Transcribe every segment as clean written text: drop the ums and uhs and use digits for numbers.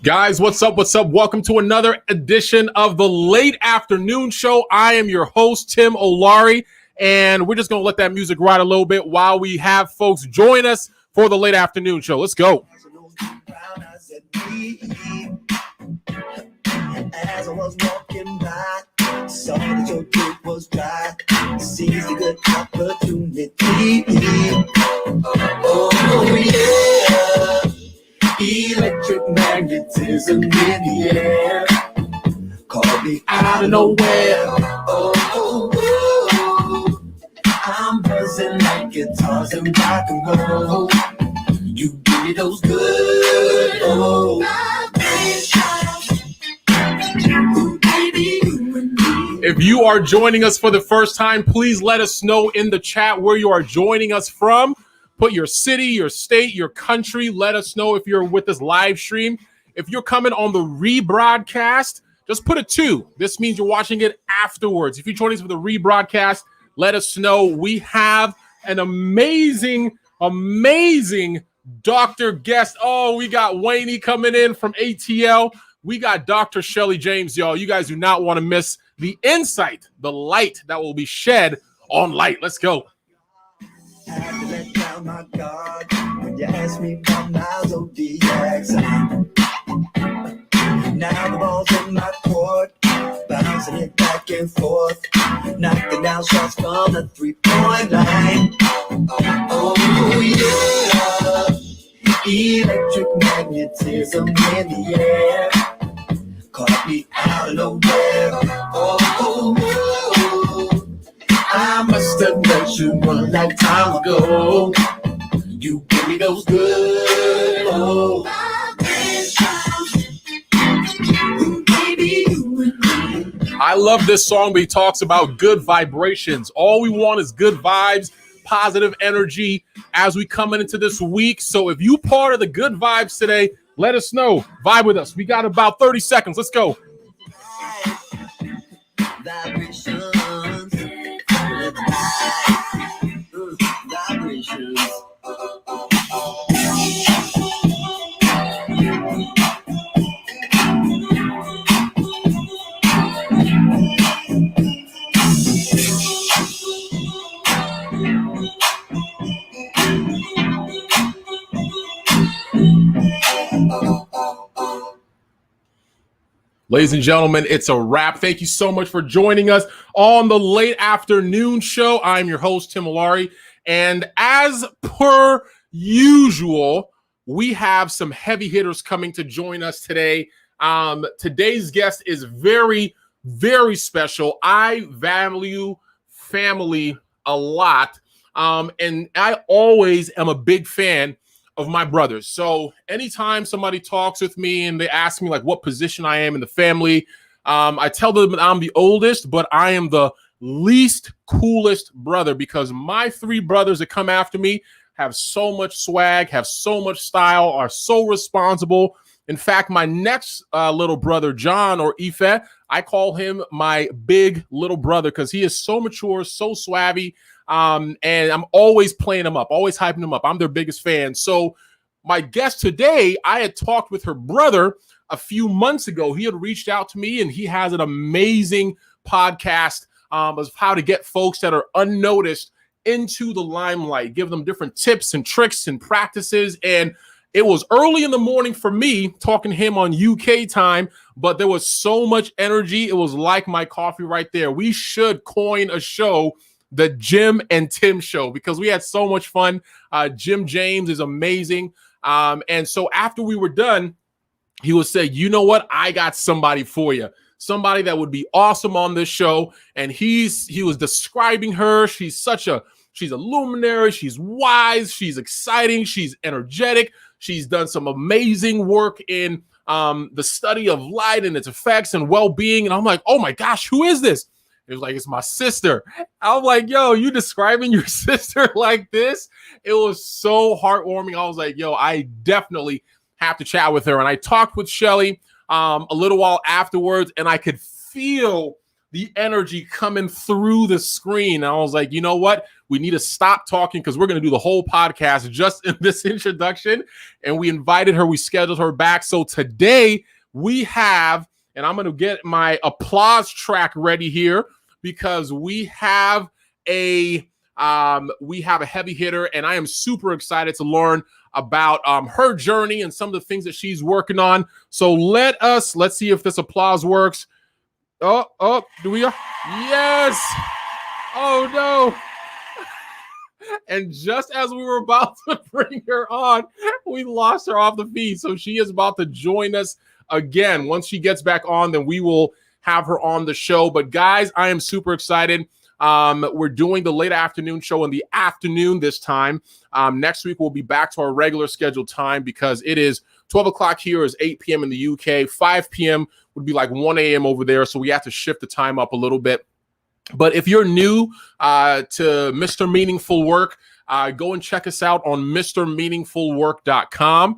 Guys, what's up? What's up? Welcome to another edition of the Late Afternoon Show. I am your host, Tim Olari, and we're just going to let that music ride a little bit while we have folks join us for the Late Afternoon Show. Let's go. As I was walking by, saw that your drink was dry. Seized a good opportunity. Oh, yeah. Electric magnetism in the air. Called me out of nowhere. I'm buzzing like guitars and rock and roll. You give me those good old If you are joining us for the first time, please let us know in the chat where you are joining us from. Put your city, your state, your country. Let us know if you're with this live stream. If you're coming on the rebroadcast, just put a 2. This means you're watching it afterwards. If you're joining us for the rebroadcast, let us know. We have an amazing doctor guest. Oh, we got Wayne coming in from ATL. We got Dr. Shelley James, y'all. You guys do not want to miss the insight, the light that will be shed on light. Let's go. Had to let down my guard when you asked me about my zodiac sign. Now the ball's in my court, bouncing it back and forth, knocking down shots from the 3-point line. Oh yeah, electric magnetism in the air, caught me out of nowhere. I must have met you one lifetime ago. You give me those good old I love this song, but he talks about good vibrations. All we want is good vibes, positive energy as we come into this week. So if you part of the good vibes today, let us know. Vibe with us. We got about 30 seconds. Let's go. Vibrations. Vibrations. Ladies and gentlemen, it's a wrap. Thank you so much for joining us on the Late Afternoon Show. I'm your host, Tim Olari. And as per usual, we have some heavy hitters coming to join us today. Today's guest is very, very special. I value family a lot. And I always am a big fan of my brothers. So anytime somebody talks with me and they ask me like what position I am in the family, I tell them that I'm the oldest, but I am the least coolest brother because my 3 brothers that come after me have so much swag, have so much style, are so responsible. In fact, my next little brother, John or Ife, I call him my big little brother because he is so mature, so swabby. And I'm always playing them up, always hyping them up. I'm their biggest fan. So my guest today, I had talked with her brother a few months ago. He had reached out to me and he has an amazing podcast of how to get folks that are unnoticed into the limelight, give them different tips and tricks and practices. And it was early in the morning for me talking to him on UK time, but there was so much energy. It was like my coffee right there. We should coin a show, the Jim and Tim Show, because we had so much fun. Jim James is amazing. And so after we were done, he would say, you know what? I got somebody for you. somebody that would be awesome on this show. And he was describing her. She's a luminary. She's wise. She's exciting. She's energetic. She's done some amazing work in the study of light and its effects and well-being. And I'm like, oh my gosh, who is this? It was like, it's my sister. I'm like, yo, you describing your sister like this? It was so heartwarming. I was like, yo, I definitely have to chat with her. And I talked with Shelley a little while afterwards, and I could feel the energy coming through the screen. And I was like, you know what? We need to stop talking because we're going to do the whole podcast just in this introduction. And we invited her. We scheduled her back. So today we have, and I'm going to get my applause track ready here because we have a heavy hitter, and I am super excited to learn about her journey and some of the things that she's working on. So let's see if this applause works. Oh, do we? Yes. Oh no. And just as we were about to bring her on, we lost her off the feed. So she is about to join us again. Once she gets back on, then we will have her on the show. But guys, I am super excited. We're doing the late afternoon show in the afternoon this time. Next week, we'll be back to our regular scheduled time because it is 12 o'clock here is 8 p.m. in the UK. 5 p.m. would be like 1 a.m. over there. So we have to shift the time up a little bit. But if you're new to Mr. Meaningful Work, go and check us out on MrMeaningfulWork.com.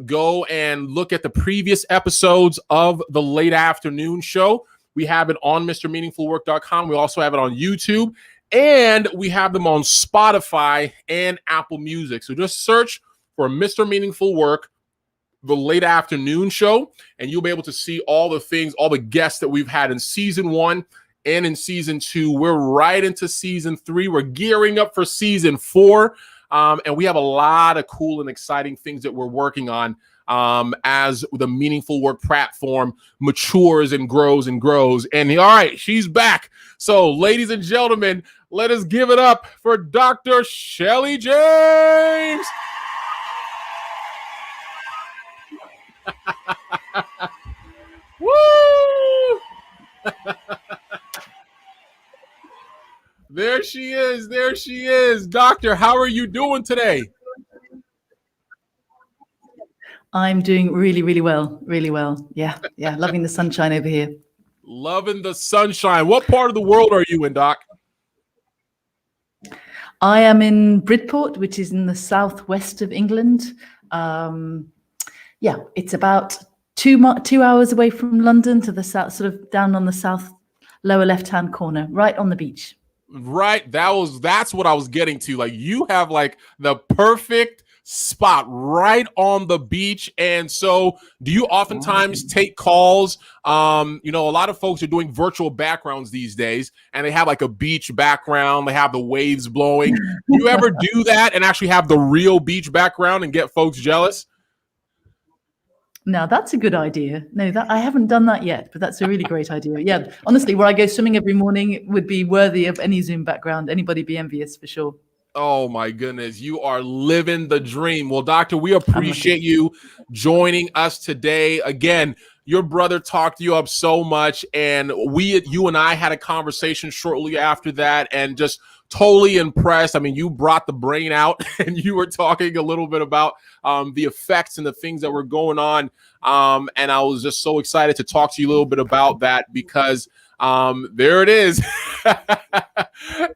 Go and look at the previous episodes of the late afternoon show. We have it on MrMeaningfulWork.com. We also have it on YouTube, and we have them on Spotify and Apple Music. So just search for Mr. Meaningful Work, the late afternoon show, and you'll be able to see all the things, all the guests that we've had in season 1 and in season 2. We're right into season 3. We're gearing up for season 4. And we have a lot of cool and exciting things that we're working on as the Meaningful Work platform matures and grows and grows. And all right, she's back. So ladies and gentlemen, let us give it up for Dr. Shelley James. Woo! There she is. There she is. Doctor, how are you doing today? I'm doing really, really well. Really well. Yeah. Loving the sunshine over here. Loving the sunshine. What part of the world are you in, Doc? I am in Bridport, which is in the southwest of England. It's about 2 hours away from London to the south, sort of down on the south lower left-hand corner, right on the beach. Right. That's what I was getting to. Like, you have like the perfect spot right on the beach. And so do you oftentimes take calls? A lot of folks are doing virtual backgrounds these days, and they have like a beach background. They have the waves blowing. Do you ever do that and actually have the real beach background and get folks jealous? Now that's a good idea. No, that I haven't done that yet, but that's a really great idea. Yeah, honestly, where I go swimming every morning would be worthy of any Zoom background. Anybody be envious for sure. Oh my goodness, you are living the dream. Well, Doctor, we appreciate you joining us today. Again, your brother talked you up so much, and you and I had a conversation shortly after that, and just totally impressed. I mean, you brought the brain out, and you were talking a little bit about the effects and the things that were going on. And I was just so excited to talk to you a little bit about that because there it is.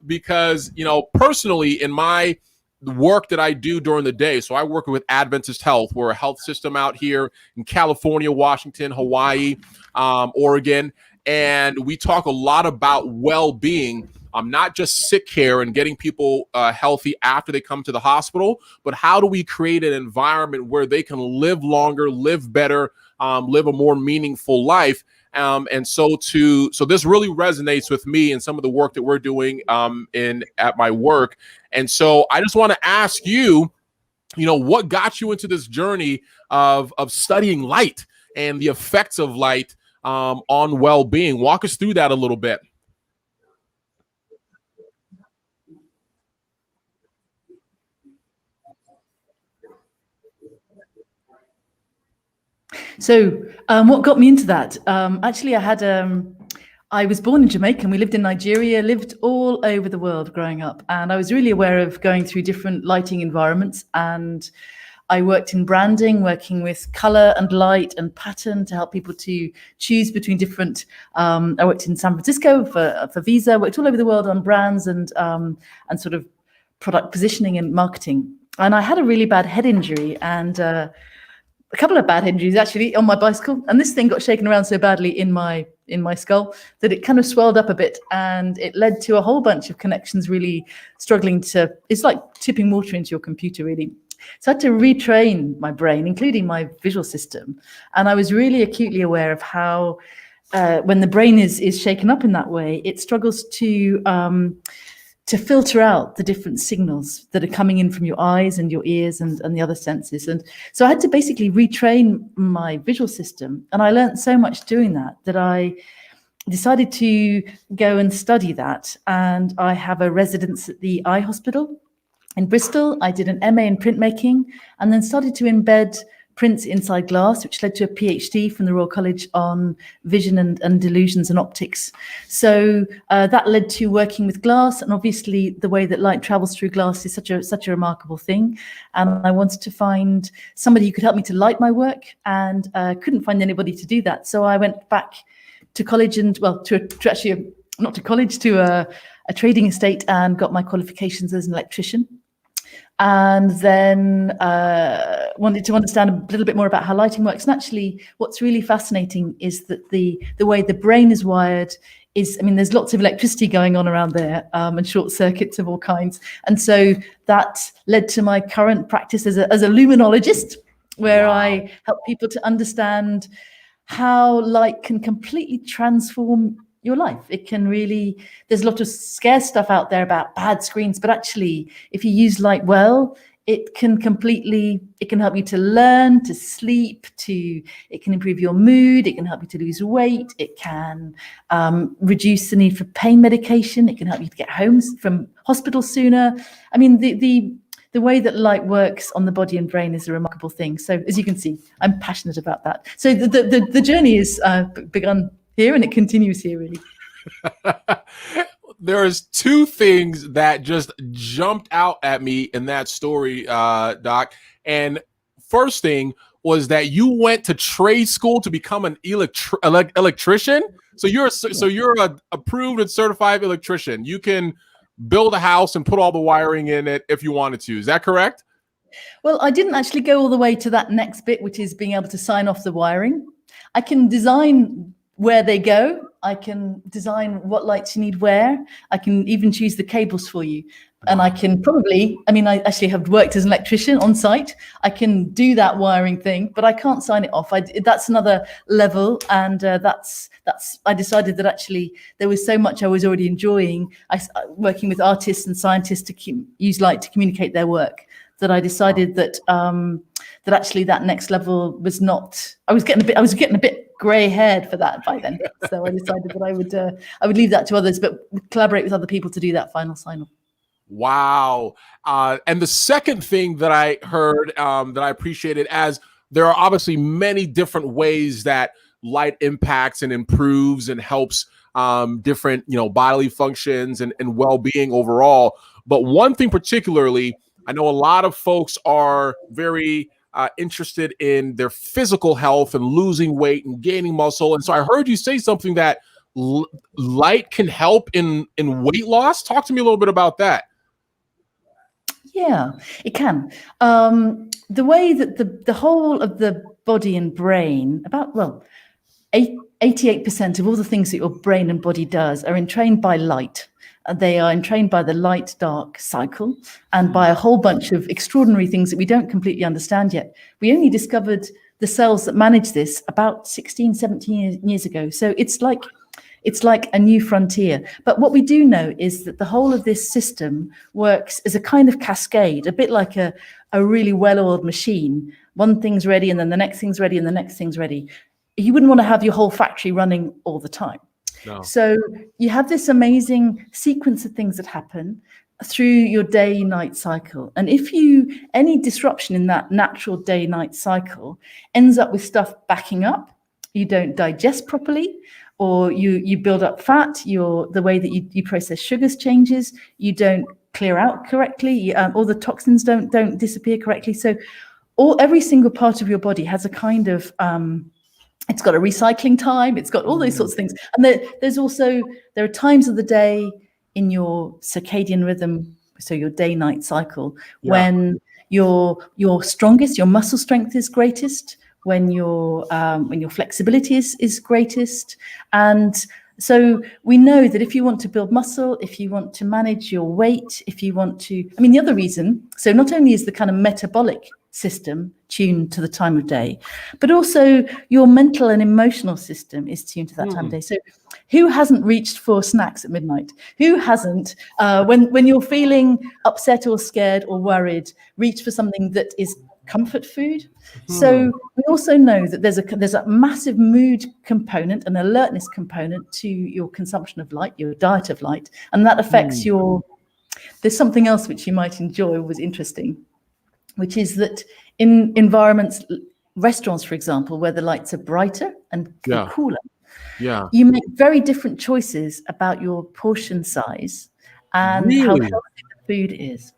Because, personally in my work that I do during the day, so I work with Adventist Health. We're a health system out here in California, Washington, Hawaii, Oregon. And we talk a lot about well-being, not just sick care and getting people healthy after they come to the hospital, but how do we create an environment where they can live longer, live better, live a more meaningful life. And so this really resonates with me and some of the work that we're doing at my work. And so I just want to ask you, what got you into this journey of studying light and the effects of light on well-being? Walk us through that a little bit. So what got me into that? Actually, I was born in Jamaica and we lived in Nigeria, lived all over the world growing up. And I was really aware of going through different lighting environments. And I worked in branding, working with color and light and pattern to help people to choose between different. I worked in San Francisco for Visa, worked all over the world on brands and sort of product positioning and marketing. And I had a really bad head injury and a couple of bad injuries actually on my bicycle, and this thing got shaken around so badly in my skull that it kind of swelled up a bit, and it led to a whole bunch of connections really struggling to. It's like tipping water into your computer, really. So I had to retrain my brain, including my visual system, and I was really acutely aware of how when the brain is shaken up in that way, it struggles to filter out the different signals that are coming in from your eyes and your ears and the other senses. And so I had to basically retrain my visual system. And I learned so much doing that I decided to go and study that. And I have a residence at the Eye Hospital in Bristol. I did an MA in printmaking and then started to embed prints inside glass, which led to a PhD from the Royal College on vision and delusions and optics. So that led to working with glass, and obviously the way that light travels through glass is such a remarkable thing. And I wanted to find somebody who could help me to light my work, and couldn't find anybody to do that. So I went back to college and to a trading estate and got my qualifications as an electrician. And then wanted to understand a little bit more about how lighting works. And actually, what's really fascinating is that the way the brain is wired is, there's lots of electricity going on around there, and short circuits of all kinds. And so that led to my current practice as a luminologist, where wow. I help people to understand how light can completely transform your life. It can really, there's a lot of scare stuff out there about bad screens, but actually, if you use light well, it can help you to learn, to sleep, it can improve your mood, it can help you to lose weight, it can reduce the need for pain medication, it can help you to get home from hospital sooner. The way that light works on the body and brain is a remarkable thing. So as you can see, I'm passionate about that. So the journey is begun here, and it continues here, really. There's two things that just jumped out at me in that story, Doc. And first thing was that you went to trade school to become an electrician. So you're a approved and certified electrician. You can build a house and put all the wiring in it if you wanted to. Is that correct? Well, I didn't actually go all the way to that next bit, which is being able to sign off the wiring. I can design where they go. I can design what lights you need where. I can even choose the cables for you. And I can probably, I actually have worked as an electrician on site. I can do that wiring thing, but I can't sign it off. That's another level. And I decided that actually there was so much I was already enjoying working with artists and scientists to use light to communicate their work, that I decided that actually that next level was not. I was getting a bit grey-haired for that by then, so I decided that I would leave that to others, but collaborate with other people to do that final sign-off. Wow! And the second thing that I heard that I appreciated, as there are obviously many different ways that light impacts and improves and helps different bodily functions and well-being overall. But one thing particularly, I know a lot of folks are very interested in their physical health and losing weight and gaining muscle. And so I heard you say something that light can help in weight loss. Talk to me a little bit about that. Yeah, it can. The way that the whole of the body and brain, 88% of all the things that your brain and body does are entrained by light. They are entrained by the light-dark cycle and by a whole bunch of extraordinary things that we don't completely understand yet. We only discovered the cells that manage this about 16, 17 years ago. So it's like a new frontier. But what we do know is that the whole of this system works as a kind of cascade, a bit like a really well-oiled machine. One thing's ready, and then the next thing's ready, and the next thing's ready. You wouldn't want to have your whole factory running all the time. No. So you have this amazing sequence of things that happen. through your day-night cycle. And if any disruption in that natural day-night cycle ends up with stuff backing up, you don't digest properly, or you build up fat, the way that you process sugars changes, you don't clear out correctly, all the toxins don't disappear correctly. So every single part of your body has a kind of it's got a recycling time, it's got all those sorts of things. And there are times of the day in your circadian rhythm, so your day-night cycle, when you're strongest, your muscle strength is greatest, when your flexibility is greatest. And so we know that if you want to build muscle, if you want to manage your weight, if you want to, the other reason, so not only is the kind of metabolic system tuned to the time of day, but also your mental and emotional system is tuned to that time of day. So who hasn't reached for snacks at midnight? Who hasn't, when you're feeling upset or scared or worried, reach for something that is comfort food? So we also know that there's a massive mood component, an alertness component to your consumption of light, your diet of light, and that affects there's something else which you might enjoy, was interesting, which is that in environments, restaurants, for example, where the lights are brighter and cooler, you make very different choices about your portion size and how healthy the food is.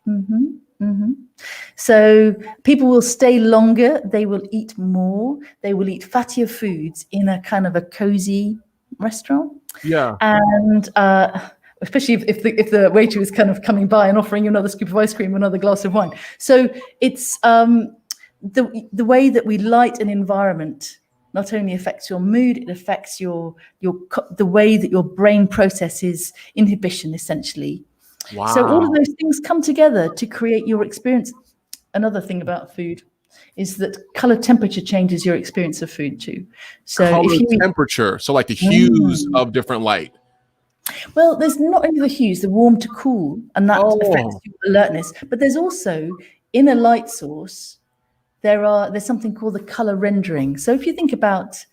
So people will stay longer, they will eat more, they will eat fattier foods in a kind of a cozy restaurant. And especially if the waiter is kind of coming by and offering you another scoop of ice cream, another glass of wine. So it's the way that we light an environment not only affects your mood, it affects the way that your brain processes inhibition, essentially. Wow. So all of those things come together to create your experience. Another thing about food is that color temperature changes your experience of food too. So color temperature, so like the hues of different light. Well, there's not only the hues, the warm to cool, and that affects your alertness, but there's also, in a light source, there's something called the color rendering. So if you think about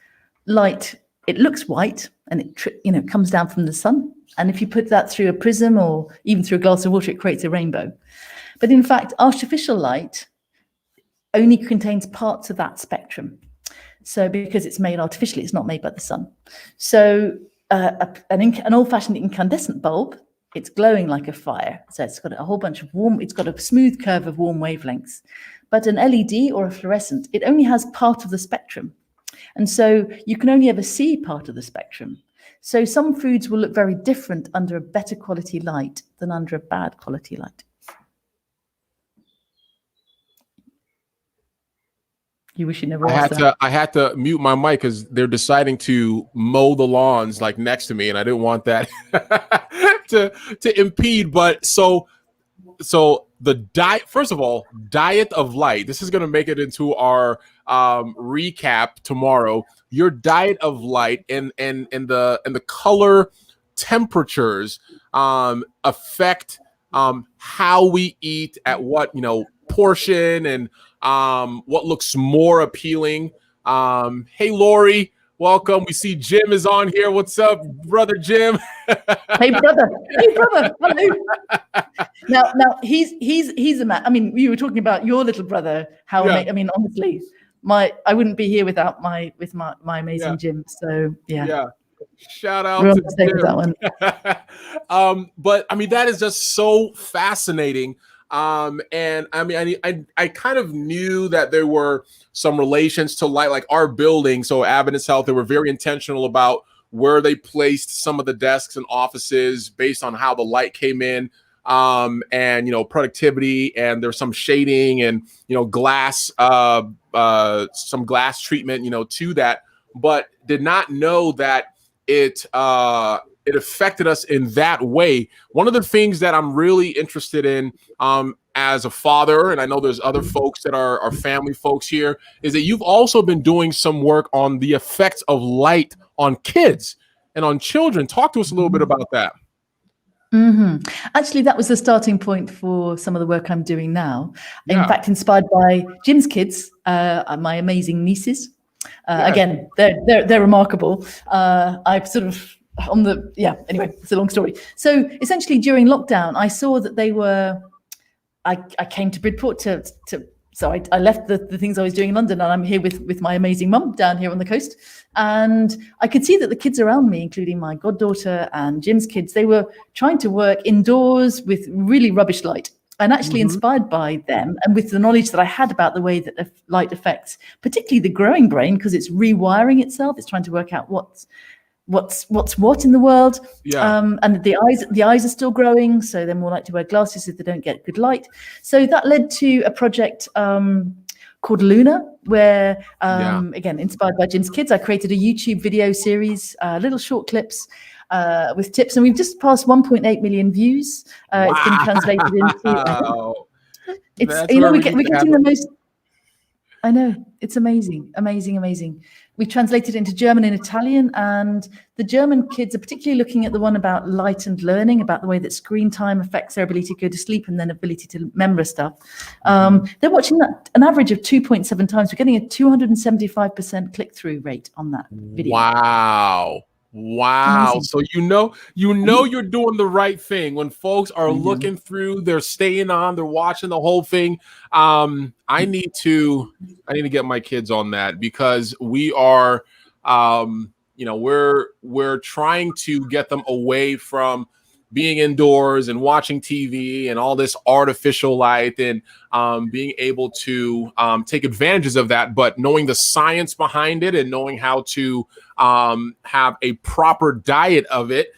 light, it looks white and it comes down from the sun. And if you put that through a prism or even through a glass of water, it creates a rainbow. But in fact, artificial light only contains parts of that spectrum. So because it's made artificially, it's not made by the sun. So an old-fashioned incandescent bulb, it's glowing like a fire. So it's got a whole bunch of it's got a smooth curve of warm wavelengths. But an LED or a fluorescent, it only has part of the spectrum. And so you can only ever see part of the spectrum. So some foods will look very different under a better quality light than under a bad quality light. You wish you never asked that. I had to mute my mic because they're deciding to mow the lawns like next to me, and I didn't want that to impede. But so the diet, first of all, diet of light. This is going to make it into our recap tomorrow. Your diet of light and the color temperatures affect how we eat at what portion and what looks more appealing. Hey Lori, welcome. We see Jim is on here. What's up, brother Jim? Hey brother. Hello. Now he's a man. I mean, you were talking about your little brother. Honestly, I wouldn't be here without my amazing Jim. So yeah. Shout out to Jim. That one. But I mean, that is just so fascinating. And I mean, I kind of knew that there were some relations to light, like our building. So Adventist Health, they were very intentional about where they placed some of the desks and offices based on how the light came in, and productivity, and there's some shading and glass, some glass treatment, to that, but did not know that it affected us in that way. One of the things that I'm really interested in as a father, and I know there's other folks that are family folks here, is that you've also been doing some work on the effects of light on kids and on children. Talk to us a little bit about that. Actually, that was the starting point for some of the work I'm doing now. In fact, inspired by Jim's kids, my amazing nieces. Again, they're remarkable. I've sort of anyway, it's a long story. So essentially during lockdown, I saw that they were, I came to Bridport so I left the things I was doing in London, and I'm here with my amazing mum down here on the coast. And I could see that the kids around me, including my goddaughter and Jim's kids, they were trying to work indoors with really rubbish light. And actually inspired by them, and with the knowledge that I had about the way that light affects, particularly the growing brain, because it's rewiring itself, it's trying to work out what's what in the world. And the eyes are still growing, so they're more likely to wear glasses if they don't get good light. So that led to a project called Luna, where again, inspired by Jim's kids, I created a YouTube video series, little short clips with tips, and we've just passed 1.8 million views. It's been translated into we're getting the most. I know, it's amazing. We translated it into German and Italian, and the German kids are particularly looking at the one about light and learning, about the way that screen time affects their ability to go to sleep and then ability to remember stuff. They're watching that an average of 2.7 times. We're getting a 275% click-through rate on that video. Wow. Amazing. So you're doing the right thing when folks are looking through, they're staying on, they're watching the whole thing. I need to get my kids on that, because we are we're trying to get them away from being indoors and watching TV and all this artificial light, and being able to take advantages of that, but knowing the science behind it and knowing how to have a proper diet of it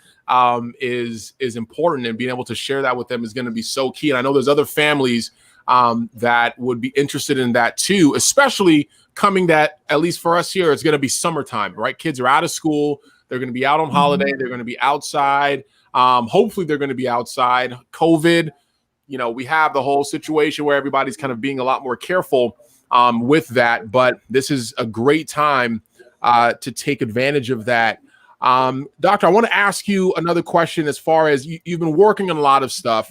is important, and being able to share that with them is going to be so key. And I know there's other families that would be interested in that too, especially coming that, at least for us here, it's going to be summertime, right? Kids are out of school. They're going to be out on holiday. They're going to be outside. Hopefully they're going to be outside. COVID, we have the whole situation where everybody's kind of being a lot more careful with that, but this is a great time to take advantage of that. Doctor, I want to ask you another question. As far as you've been working on a lot of stuff,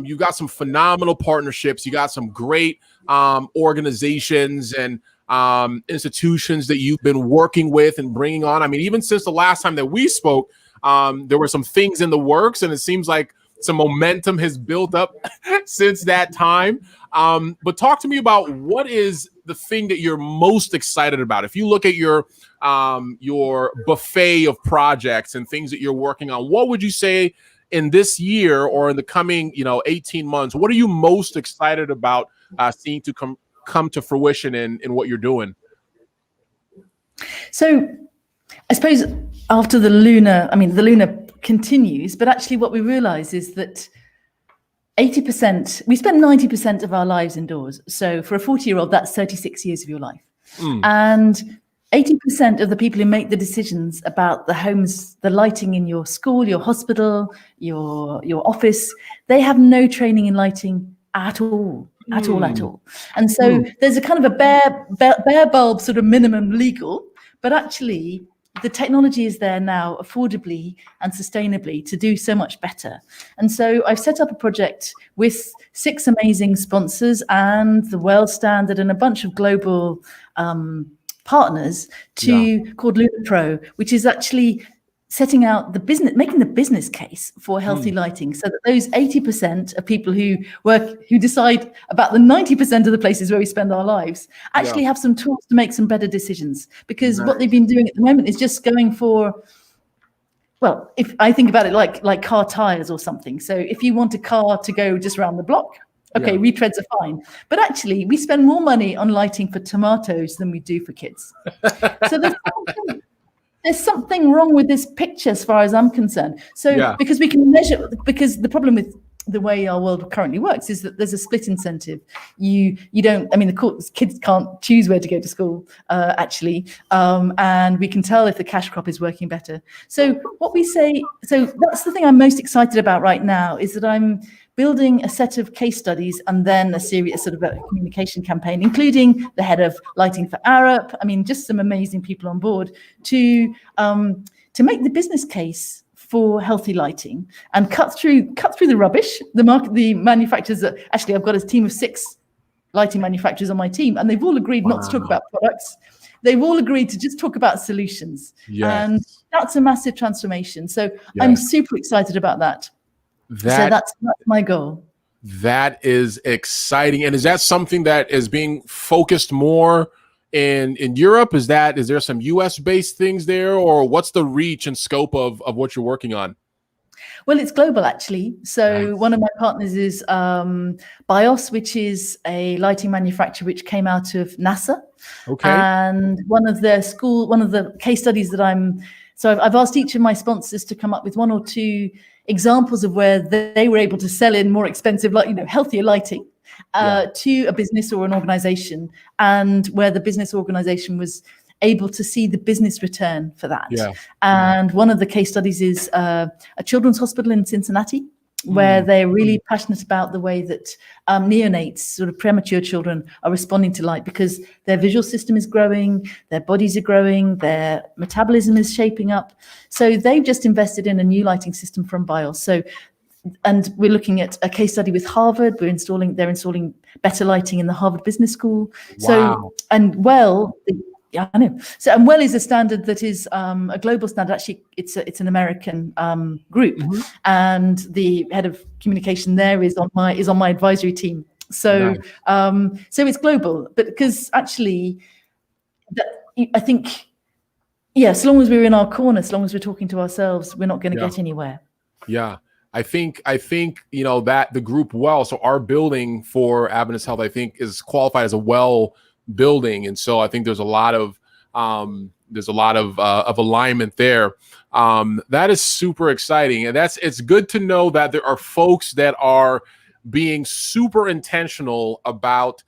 you've got some phenomenal partnerships. You got some great organizations and institutions that you've been working with and bringing on. I mean, even since the last time that we spoke, there were some things in the works, and it seems like some momentum has built up since that time. But talk to me about what is the thing that you're most excited about. If you look at your buffet of projects and things that you're working on, what would you say in this year or in the coming 18 months, what are you most excited about seeing to come to fruition in what you're doing? So I suppose after the Luna continues, but actually what we realize is that 80%, we spend 90% of our lives indoors. So for a 40-year-old, that's 36 years of your life. And 80% of the people who make the decisions about the homes, the lighting in your school, your hospital, your office, they have no training in lighting at all. At all. And so there's a kind of a bare bulb sort of minimum legal, but actually the technology is there now affordably and sustainably to do so much better. And so I've set up a project with 6 amazing sponsors and the World Standard and a bunch of global partners called Luna Pro, which is actually setting out the business, making the business case for healthy lighting, so that those 80% of people who decide about the 90% of the places where we spend our lives actually have some tools to make some better decisions. Because what they've been doing at the moment is just going for, well, if I think about it like car tires or something. So if you want a car to go just around the block, retreads are fine. But actually, we spend more money on lighting for tomatoes than we do for kids. So there's something wrong with this picture as far as I'm concerned. So because we can measure, because the problem with the way our world currently works is that there's a split incentive. You don't, the kids can't choose where to go to school, actually. And we can tell if the cash crop is working better. So what we say, so that's the thing I'm most excited about right now, is that I'm building a set of case studies and then a sort of a communication campaign, including the head of Lighting for Arup. Just some amazing people on board to make the business case for healthy lighting and cut through the rubbish. The manufacturers I've got a team of 6 lighting manufacturers on my team, and they've all agreed not to talk about products. they've all agreed to just talk about solutions. Yes. And that's a massive transformation. So Yes. I'm super excited about that. So that's my goal. That is exciting. And is that something that is being focused more in Europe? Is there some US based things there, or what's the reach and scope of what you're working on? Well, it's global, actually. So Nice. one of my partners is BIOS, which is a lighting manufacturer which came out of NASA. Okay. And one of the case studies that I've asked each of my sponsors to come up with one or two examples of where they were able to sell in more expensive, healthier lighting to a business or an organization, and where the business organization was able to see the business return for that. Yeah. And one of the case studies is a children's hospital in Cincinnati, where they're really passionate about the way that neonates, sort of premature children, are responding to light, because their visual system is growing, their bodies are growing, their metabolism is shaping up. So they've just invested in a new lighting system from BIOS. And we're looking at a case study with Harvard. They're installing better lighting in the Harvard Business School. Wow. Yeah, I know. So, and WELL is a standard that is a global standard. Actually, it's an American group, and the head of communication there is on my advisory team. So, nice. So it's global, but because actually, I think, as long as we're in our corner, as long as we're talking to ourselves, we're not going to get anywhere. Yeah. I think that the group WELL, so our building for Adventist Health, I think, is qualified as a WELL building, and so I think there's a lot of alignment there. That is super exciting, and it's good to know that there are folks that are being super intentional about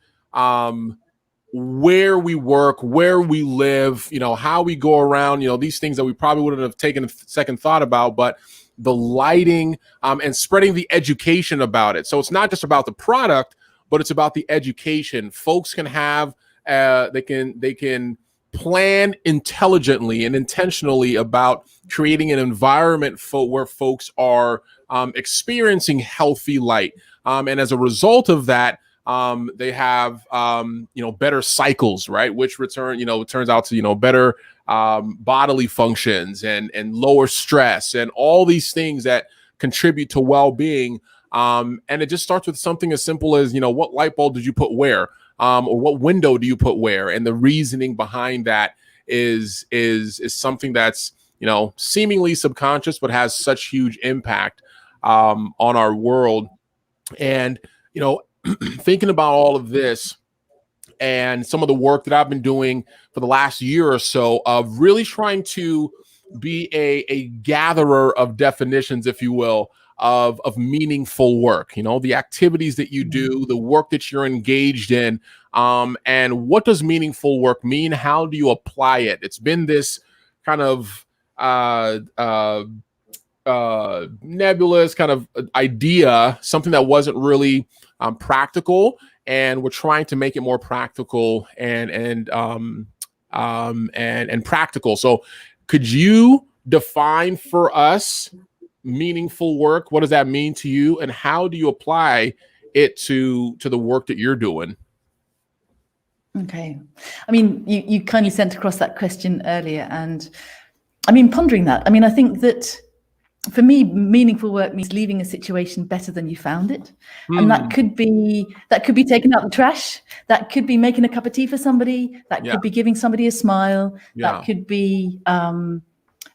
where we work, where we live, how we go around, these things that we probably wouldn't have taken a second thought about, but the lighting and spreading the education about it. So it's not just about the product, but it's about the education. Folks can have they can plan intelligently and intentionally about creating an environment where folks are experiencing healthy light, and as a result of that, they have better cycles, right? Which turns out to better bodily functions and lower stress and all these things that contribute to well-being. And it just starts with something as simple as what light bulb did you put where? Or what window do you put where? And the reasoning behind that is something that's seemingly subconscious, but has such huge impact on our world. And thinking about all of this and some of the work that I've been doing for the last year or so of really trying to be a gatherer of definitions, if you will, of meaningful work, the activities that you do, the work that you're engaged in, and what does meaningful work mean? How do you apply it? It's been this kind of nebulous kind of idea, something that wasn't really practical, and we're trying to make it more practical and practical. So could you define for us meaningful work? What does that mean to you, and how do you apply it to the work that you're doing? Okay. I mean, you kindly sent across that question earlier, and I mean, pondering that, I think that for me, meaningful work means leaving a situation better than you found it. And that could be taking out the trash. That could be making a cup of tea for somebody. That could be giving somebody a smile. That could be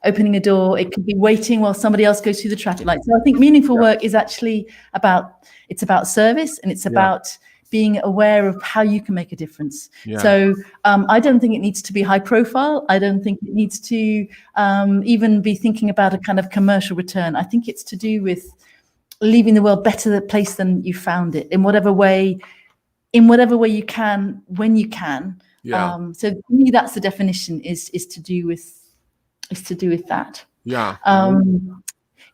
opening a door. It could be waiting while somebody else goes through the traffic light. So I think meaningful work is actually about service, and it's about being aware of how you can make a difference. So I don't think it needs to be high profile. I don't think it needs to even be thinking about a kind of commercial return. I think it's to do with leaving the world better place than you found it, in whatever way you can, when you can. So for me, that's the definition, is to do with that.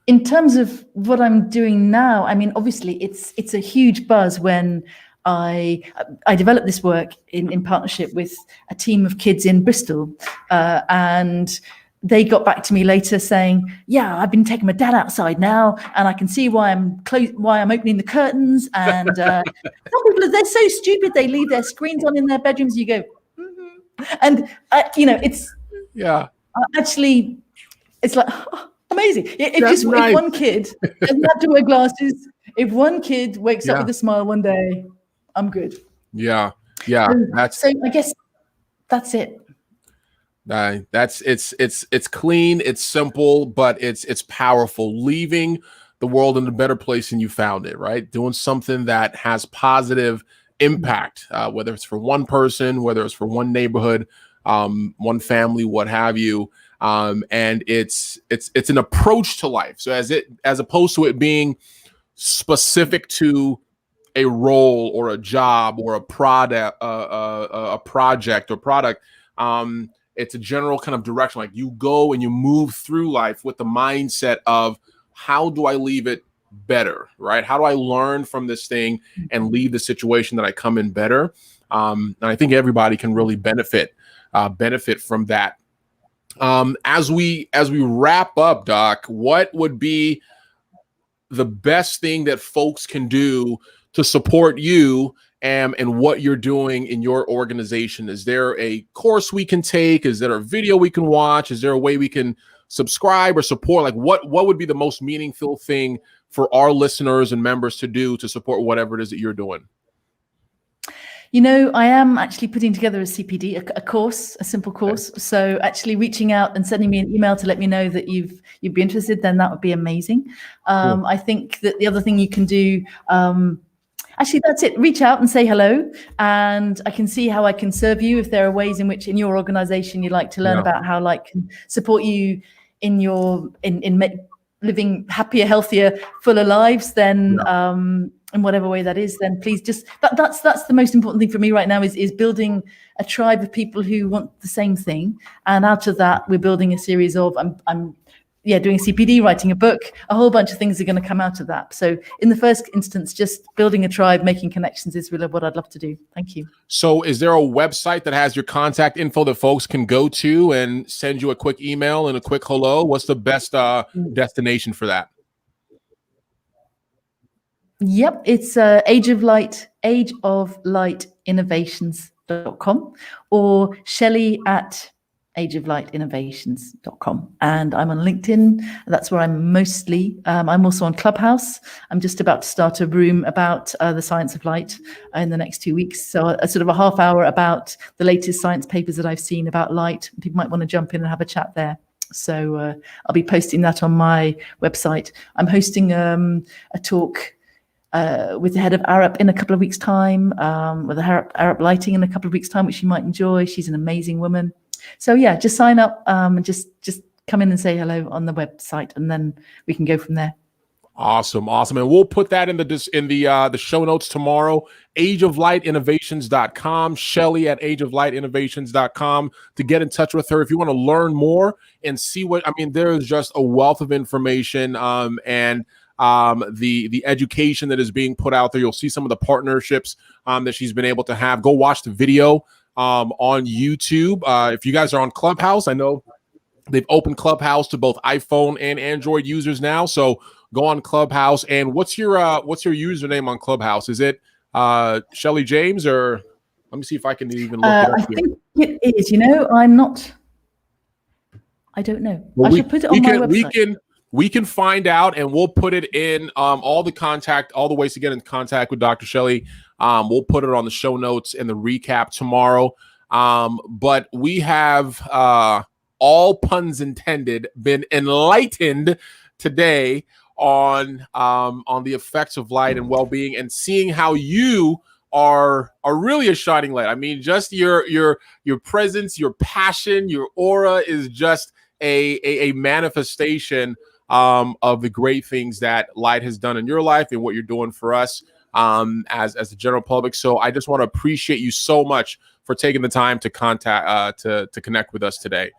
In terms of what I'm doing now, obviously it's a huge buzz when I developed this work in partnership with a team of kids in Bristol, and they got back to me later saying, I've been taking my dad outside now, and I can see why I'm opening the curtains. And some people, they're so stupid, they leave their screens on in their bedrooms. You go, And it's actually, it's like amazing. If one kid doesn't have to wear glasses, if one kid wakes up with a smile one day, I'm good. Yeah. So I guess that's it. It's clean, it's simple, but it's powerful. Leaving the world in a better place than you found it, right? Doing something that has positive impact, whether it's for one person, whether it's for one neighborhood, one family, what have you. And it's an approach to life. So as opposed to it being specific to a role or a job or a project or product, it's a general kind of direction. Like you go and you move through life with the mindset of, how do I leave it better, right? How do I learn from this thing and leave the situation that I come in better? And I think everybody can really benefit from that. As we wrap up, Doc, what would be the best thing that folks can do to support you and what you're doing in your organization? Is there a course we can take? Is there a video we can watch? Is there a way we can subscribe or support? Like what would be the most meaningful thing for our listeners and members to do to support whatever it is that you're doing? I am actually putting together a CPD, a course, a simple course. Okay. So actually reaching out and sending me an email to let me know that you'd be interested, then that would be amazing. Cool. I think that the other thing you can do, actually, that's it. Reach out and say hello, and I can see how I can serve you. If there are ways in which in your organization you'd like to learn about how Light can support you in your in living happier, healthier, fuller lives, then in whatever way that is, then please just that's the most important thing for me right now is building a tribe of people who want the same thing, and out of that we're building a series of I'm doing a CPD, writing a book, a whole bunch of things are going to come out of that. So in the first instance, just building a tribe, making connections is really what I'd love to do. Thank you. So is there a website that has your contact info that folks can go to and send you a quick email and a quick hello? What's the best destination for that? Yep, it's ageoflightinnovations.com or Shelley at ageoflightinnovations.com. And I'm on LinkedIn. That's where I'm mostly. I'm also on Clubhouse. I'm just about to start a room about the science of light in the next 2 weeks. So a sort of a half hour about the latest science papers that I've seen about light. People might want to jump in and have a chat there. So I'll be posting that on my website. I'm hosting a talk with the head of Arup in a couple of weeks' time, with the Arup Lighting in a couple of weeks' time, which you might enjoy. She's an amazing woman. So yeah, just sign up and just come in and say hello on the website, and then we can go from there. Awesome. And we'll put that in the show notes tomorrow. ageoflightinnovations.com, Shelley at ageoflightinnovations.com to get in touch with her if you want to learn more and see there's just a wealth of information and the education that is being put out there. You'll see some of the partnerships that she's been able to have. Go watch the video on YouTube. If you guys are on Clubhouse, I know they've opened Clubhouse to both iPhone and Android users now. So go on Clubhouse. And what's your username on Clubhouse? Is it Shelley James, or let me see if I can even look it up. I think it is. I don't know. Well, I should put it on my website. We can find out, and we'll put it in all the ways to get in contact with Dr. Shelley. We'll put it on the show notes and the recap tomorrow. But we have, all puns intended, been enlightened today on the effects of light and well-being, and seeing how you are really a shining light. I mean, just your presence, your passion, your aura is just a manifestation of the great things that light has done in your life and what you're doing for us as the general public. So I just want to appreciate you so much for taking the time to to connect with us today.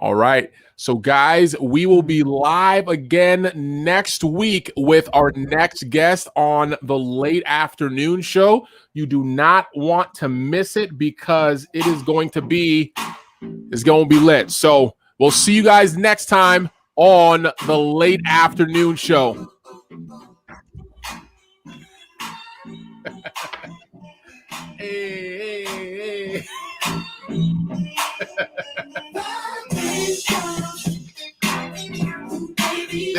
All right. So guys, we will be live again next week with our next guest on the late afternoon show. You do not want to miss it because it is going to be lit. So we'll see you guys next time on the late afternoon show. Hey, hey.